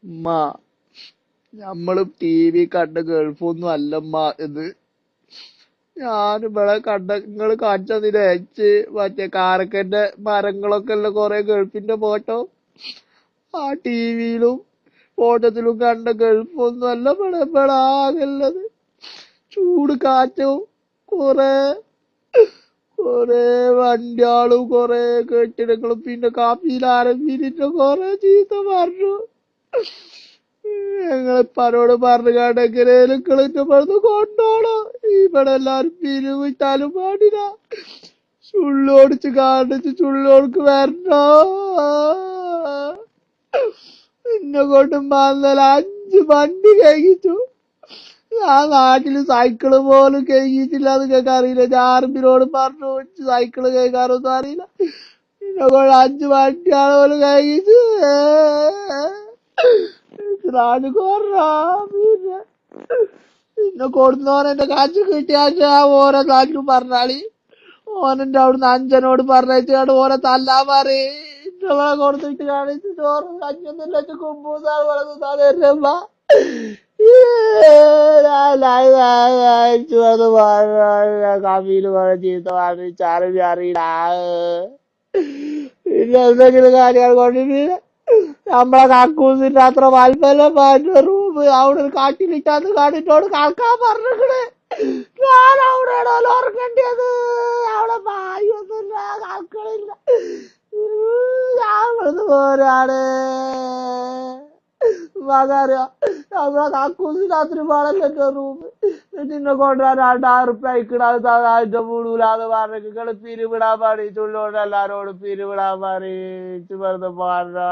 ഉമ്മ നമ്മള് T V കണ്ട ഗൾഫൊന്നും അല്ലമ്മ ഇത്. ഞാനിവിടെ കണ്ട നിങ്ങള് കാണിച്ചതിന് അയച്ച് മറ്റേ കാരക്കന്റെ മരങ്ങളൊക്കെ ഉള്ള കൊറേ ഗൾഫിന്റെ ഫോട്ടോ ആ ടിവിയിലും ഫോട്ടോത്തിലും കണ്ട ഗൾഫൊന്നും അല്ല ഇവിടെ ആകെയുള്ളത്. ചൂട് കാറ്റും കൊറേ കൊറേ വണ്ടിയാളും കൊറേ കെട്ടിടങ്ങളും പിന്നെ കാപ്പിയിലാരം പിരിന്റെ കൊറേ ചീത്ത പറഞ്ഞു. ഞങ്ങളിപ്പനോട് പറഞ്ഞു കാണ്ട് എങ്ങനെയും കളിന്റെ പറഞ്ഞ് കൊണ്ടോണം. ഇവിടെ എല്ലാരും പിരിവിട്ടാലും പാടില്ല. ചുള്ളോടിച്ച് കാണിച്ച് ചുള്ളോൾക്ക് വരണോ. എന്നെ കൊണ്ട് വന്നാൽ 5 വണ്ടി കഴിച്ചു. ആ നാട്ടില് സൈക്കിള് പോലും കഴിച്ചിട്ടില്ല. അത് കേൾക്കാൻ അറിയില്ല. ഞാൻ ആർമിനോട് പറഞ്ഞു സൈക്കിള് കേൾക്കാനൊന്നും അറിയില്ല. എന്നെ കൊണ്ട് 5 വണ്ടിയാണ് പോലും കഴിച്ചു. നാട് കൊറാ പിന്നെ പിന്നെ കൊടുന്നോൻ എന്റെ കാശ് കിട്ടിയാ ഓരോ നാട്ടിലും പറഞ്ഞാളി. ഓനെന്റെ അവിടുന്ന് അഞ്ചനോട് പറഞ്ഞാണ് ഓനെ തല്ലാൻ പറയും. കൊടുത്തിട്ട് കാണിച്ച് ചോറും കഞ്ഞൊന്നും വെച്ച് കുമ്പൂസാണ് വളർത്തുന്ന കമ്മിയില് കുറെ ചീത്ത പറഞ്ഞു ചാറി അറിയില്ല. പിന്നെ എന്തെങ്കിലും കാര്യങ്ങൾ കൊണ്ടിട്ട് നമ്മളെ കക്കൂസിന്റെ അത്ര വലിപ്പല്ല റൂം അവിടെ ഒരു കാട്ടിലിട്ടാന്ന് കാണിട്ടോട് കളക്കാൻ പറഞ്ഞിട്ട് ഞാൻ അവിടെയാണോ ഓർക്കേണ്ടത്. അവിടെ പായൊന്നുമില്ല കളക്കളില്ല. ഞാൻ ഇവിടുന്ന് പോരാണ് മകാറിയ നമ്മളെ കക്കൂസിനകത്തിന് പാടല്ലോ റൂം. നിന്നെ കൊണ്ടുവരാൻ 2000 ഉറുപ്പ്യ അയക്കണത് അതിന്റെ മൂടൂലാന്ന് പറഞ്ഞു. നിങ്ങള് പിരിവിടാൻ പാടി ചുള്ളോണ്ട് എല്ലാരോടും പിരിവിടാൻ പാടി വെറുതെ പാടാ.